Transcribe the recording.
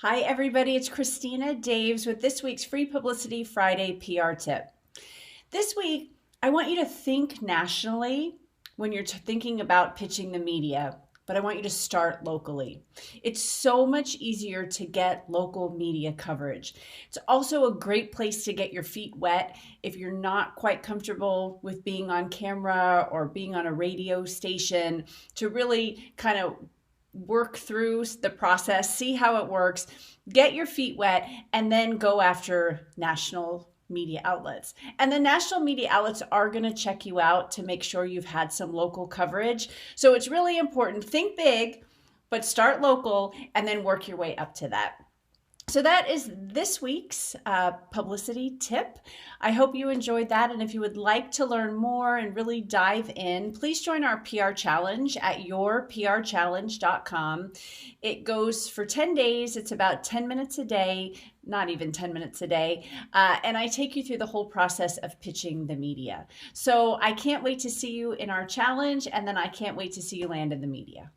Hi, everybody. It's Christina Daves with this week's Free Publicity Friday PR tip. This week, I want you to think nationally when you're thinking about pitching the media, but I want you to start locally. It's so much easier to get local media coverage. It's also a great place to get your feet wet if you're not quite comfortable with being on camera or being on a radio station, to really kind of work through the process, see how it works, get your feet wet, and then go after national media outlets. And the national media outlets are going to check you out to make sure you've had some local coverage. So it's really important. Think big, but start local and then work your way up to that. So that is this week's publicity tip. I hope you enjoyed that. And if you would like to learn more and really dive in, please join our PR challenge at yourprchallenge.com. It goes for 10 days. It's about 10 minutes a day, not even 10 minutes a day. And I take you through the whole process of pitching the media. So I can't wait to see you in our challenge. And then I can't wait to see you land in the media.